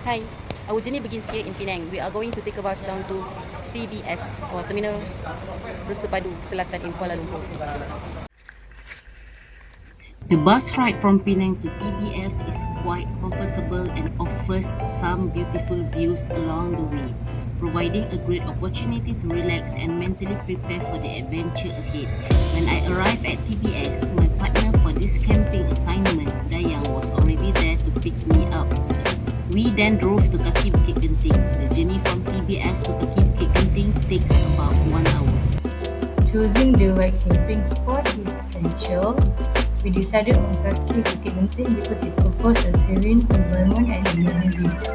Hi, our journey begins here in Penang. We are going to take a bus down to TBS or Terminal Bersepadu Selatan in Kuala Lumpur. The bus ride from Penang to TBS is quite comfortable and offers some beautiful views along the way, providing a great opportunity to relax and mentally prepare for the adventure ahead. When I arrived at TBS, my partner for this camping assignment, Dayang, was already there to pick me up. We then drove to Kaki Bukit Genting. The journey from TBS to Kaki Bukit Genting takes about 1 hour. Choosing the right camping spot is essential. We decided on Kaki Bukit Genting because it offers a serene environment and amazing views.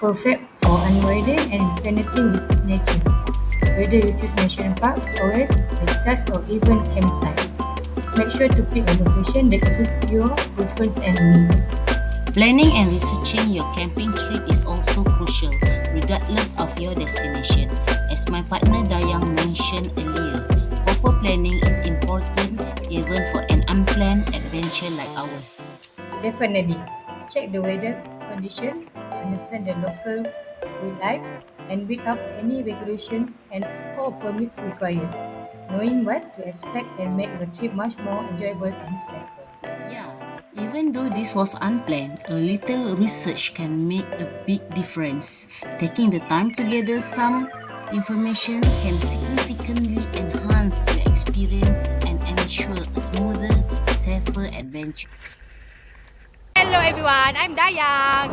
Perfect for unwinding and reconnecting with nature. Whether you choose national park, forest, lakeside, or even campsite, make sure to pick a location that suits your preference and needs. Planning and researching your camping trip is also crucial, regardless of your destination. As my partner Dayang mentioned earlier, proper planning is important even for an unplanned adventure like ours. Definitely. Check the weather conditions, understand the local wildlife, and read up any regulations and or permits required. Knowing what to expect can make the trip much more enjoyable and safer. Yeah, even though this was unplanned, a little research can make a big difference. Taking the time to gather some information can significantly enhance your experience and ensure a smoother, safer adventure. Hello everyone, I'm Dayang.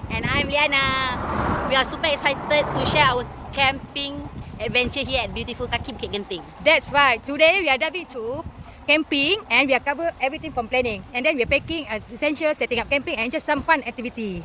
And I'm Liana. We are super excited to share our camping adventure here at beautiful Kaki Bukit Genting. That's right. Today we are diving to camping and we are cover everything from planning. And then we are packing essentials, setting up camping and just some fun activity.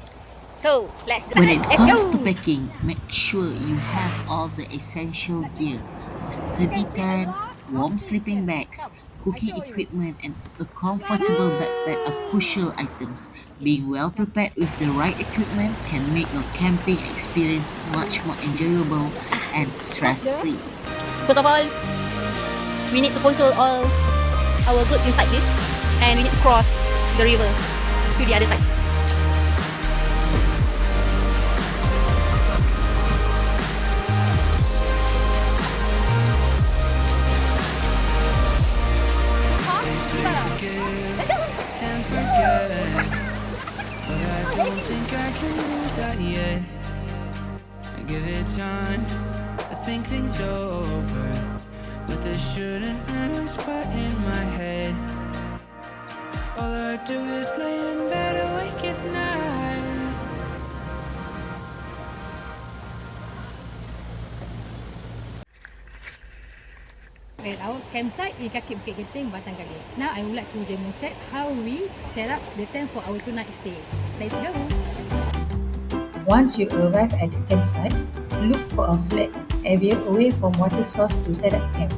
So let's go. When it comes to packing, make sure you have all the essential gear: a sturdy tent, warm sleeping bags, cooking equipment, and a comfortable backpack are crucial items. Being well prepared with the right equipment can make your camping experience much more enjoyable and stress-free. First of all, we need to console all our goods inside this, and we need to cross the river to the other side. And forget, but I don't think I can do that yet. I give it time, I think things over, but there shouldn't be no spot in my head. All I do is lay in bed awake at night. At our campsite in Kaki Bukit Genting, Batang Kali. Now I would like to demonstrate how we set up the tent for our two-night stay. Let's go. Once you arrive at the campsite, look for a flat area away from water source to set up camp.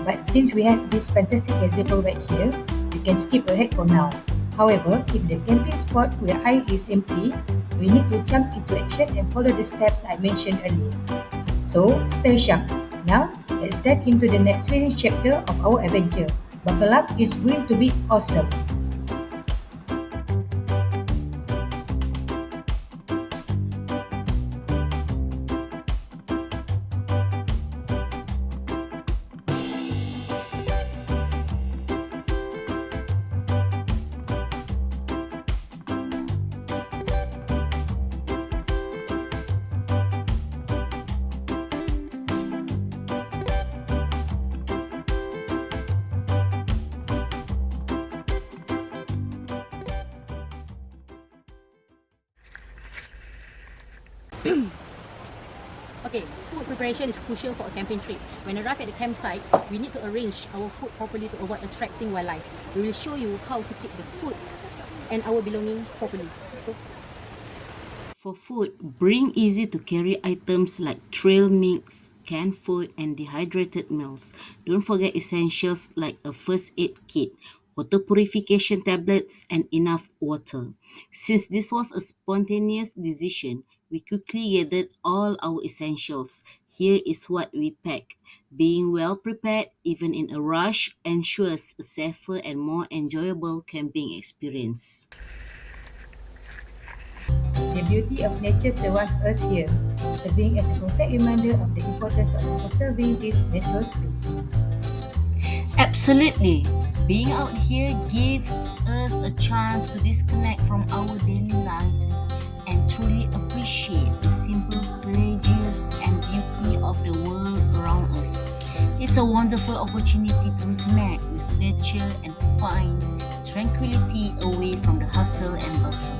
But since we have this fantastic example right here, you can skip ahead for now. However, if the camping spot where I is empty, we need to jump into action and follow the steps I mentioned earlier. So, stay sharp. Now, let's dive into the next thrilling chapter of our adventure. Buckle up, it's going to be awesome. Okay, food preparation is crucial for a camping trip. When arrived at the campsite, we need to arrange our food properly to avoid attracting wildlife. We will show you how to keep the food and our belongings properly. Let's go. For food, bring easy to carry items like trail mix, canned food, and dehydrated meals. Don't forget essentials like a first aid kit, water purification tablets, and enough water. Since this was a spontaneous decision, we quickly gathered all our essentials. Here is what we packed. Being well prepared, even in a rush, ensures a safer and more enjoyable camping experience. The beauty of nature surrounds us here, serving as a perfect reminder of the importance of preserving this natural space. Absolutely. Being out here gives us a chance to disconnect from our daily lives and truly appreciate the simple pleasures and beauty of the world around us. It's a wonderful opportunity to reconnect with nature and find tranquility away from the hustle and bustle.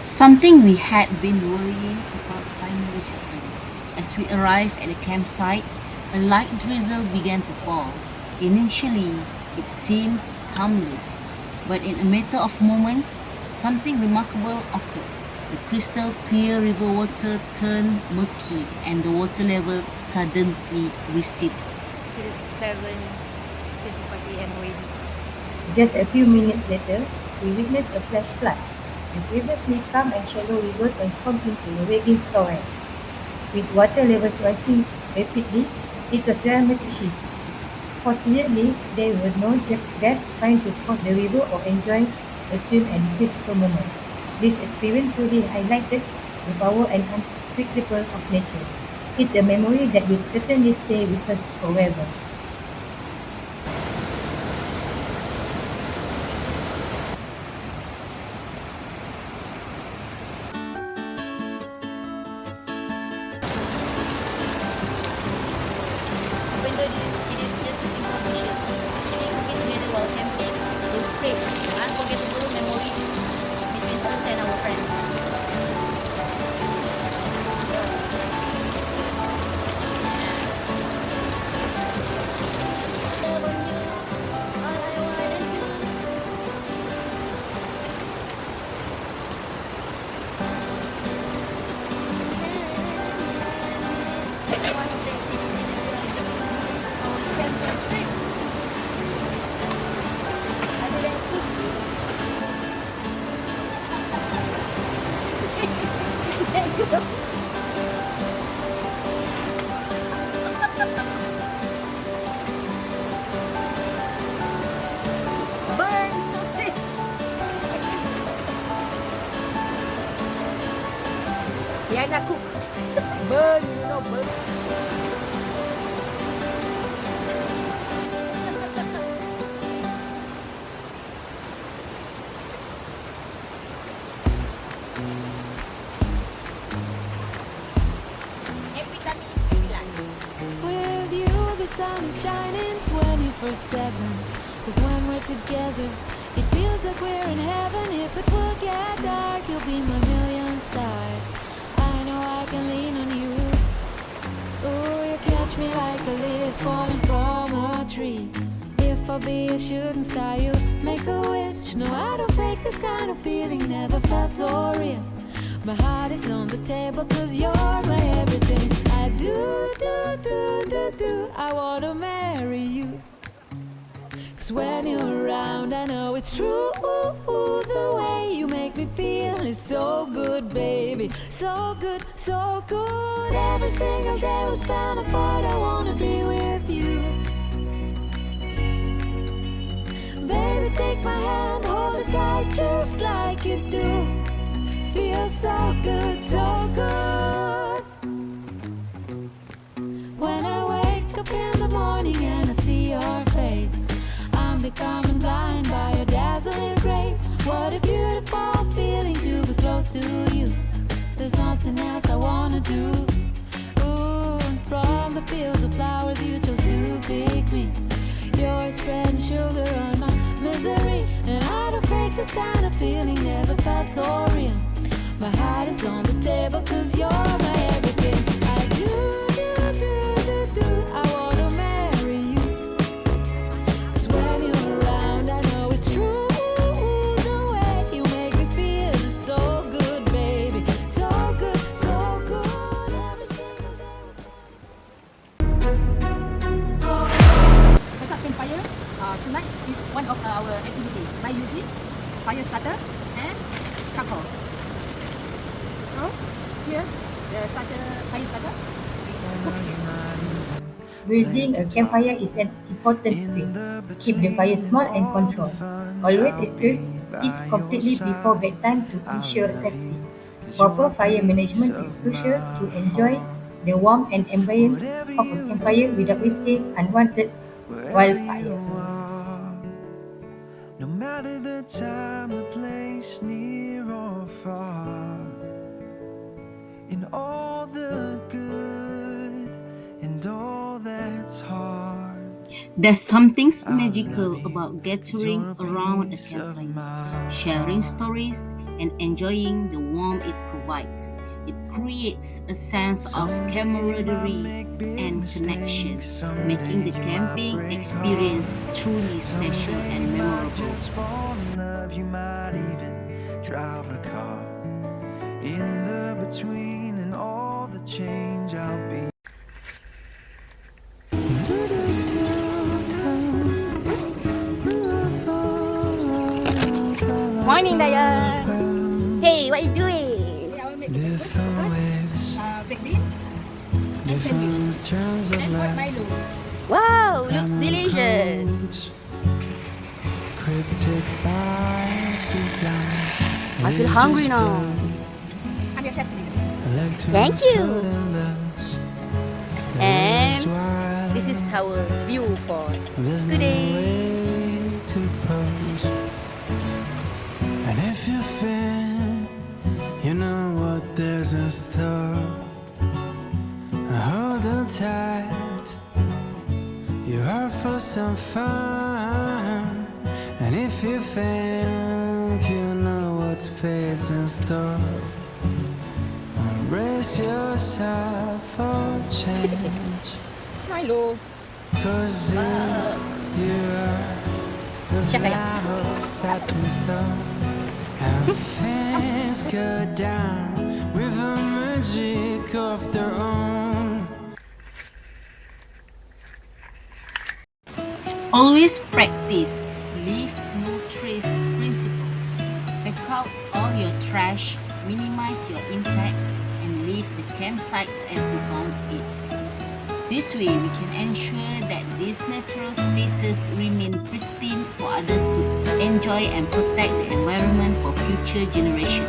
Something we had been worrying about finally happened. As we arrived at the campsite, a light drizzle began to fall. Initially, it seemed harmless, but in a matter of moments, something remarkable occurred. The crystal clear river water turned murky and the water level suddenly receded. It is 7:25 a.m. already. Just a few minutes later, we witnessed a flash flood. The previously calm and shallow river transformed into a raging torrent. With water levels rising rapidly, it was a dramatic shift. Fortunately, there were no guests trying to cross the river or enjoy a swim at the critical moment. This experience truly highlighted the power and unpredictable of nature. It's a memory that will certainly stay with us forever. Even though it is just a simple dishes, sharing cooking together while camping will create unforgettable memories between us and our friends. Burn sausage! Yana cook. Burn, burn. Happy tummy, happy life. With you, the sun is shining 24/7. 'Cause when we're together, it feels like we're in heaven. If it will get dark, you'll be my million stars. I know I can lean on you. Ooh, you catch me like a leaf falling from a tree. If I'll be a shooting star, you make a wish. No, I don't fake this kind of feeling, never felt so real. My heart is on the table 'cause you're my everything. I do. I wanna marry you. 'Cause when you're around, I know it's true. The way you make me feel is so good, baby. So good, so good. Every single day we spend apart, I wanna be with you. Baby, take my hand, hold it tight just like you do. Feels so good, so good. When I wake up in the morning and I see your face, I'm becoming blind by your dazzling grace. What a beautiful feeling to be close to you. There's nothing else I wanna do. Ooh, and from the fields of flowers you chose to pick me. You're spreading sugar on my misery, and I don't fake this kind of feeling, never felt so real. My heart is on the table 'cause you're my everything. I do. I wanna marry you. 'Cause when you're around, I know it's true. The way you make me feel is so good, baby. So good, so good. Every single day was Set up campfire. Tonight is one of our activities by using fire starter and charcoal. So here The fire starter. Building a campfire is an important skill. Keep the fire small and controlled. Always extinguish it completely before bedtime to ensure safety. Proper fire management is crucial to enjoy the warmth and ambience of a campfire without risking unwanted wildfire. No matter the time, the place, near or far, in all the good and all that's hard. There's something magical about gathering around a campfire, sharing stories, and enjoying the warmth it provides. It creates a sense of camaraderie and connection, making the camping experience truly special and memorable. You might even drive a car. In the between and all the change, I'll be. Morning, Dayan. Hey, what you doing? Okay, I will make the Different waves, baked bean and different sandwich. strands of And hot light. Milo. Wow, looks delicious. Codes, cryptic by design. I feel hungry now. I'm your chef today. Thank you. And And this is our view for there's no today. way to pose. And if you feel, you know what there's in store. Hold on tight, you're out for some fun. And if you think you know what fate's in store, brace yourself for change. Milo. Cause you're Chef Ayah. set in stone. And things go down with a magic of their own. Always practice leave no trace principles. Pack out all your trash, minimize your impact, and leave the campsites as you found it. This way, we can ensure that these natural spaces remain pristine for others to enjoy and protect the environment for future generations.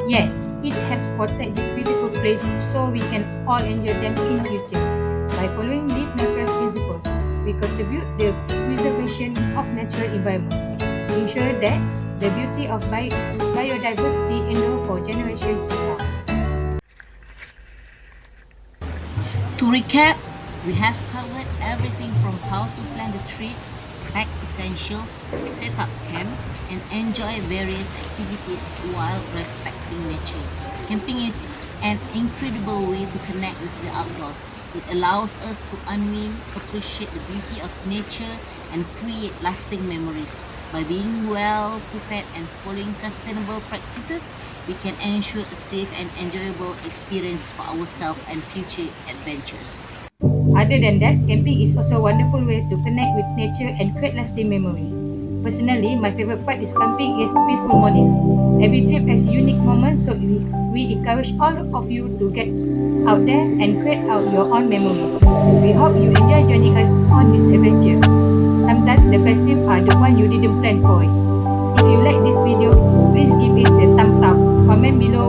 Yes, it helps protect this beautiful place so we can all enjoy them in future. By following Live Natural principles, we contribute the preservation of natural environments, ensure that the beauty of biodiversity endure for generations to come. To recap, we have covered everything from how to plan the trip, pack essentials, set up camp, and enjoy various activities while respecting nature. Camping is an incredible way to connect with the outdoors. It allows us to unwind, appreciate the beauty of nature, and create lasting memories. By being well prepared and following sustainable practices, we can ensure a safe and enjoyable experience for ourselves and future adventures. Other than that, camping is also a wonderful way to connect with nature and create lasting memories. Personally, my favorite part is camping is peaceful mornings. Every trip has unique moments, so we encourage all of you to get out there and create out your own memories. We hope you enjoy joining us on this adventure. Sometimes the best trips are the one you didn't plan for. If you like this video, please give it a thumbs up, comment below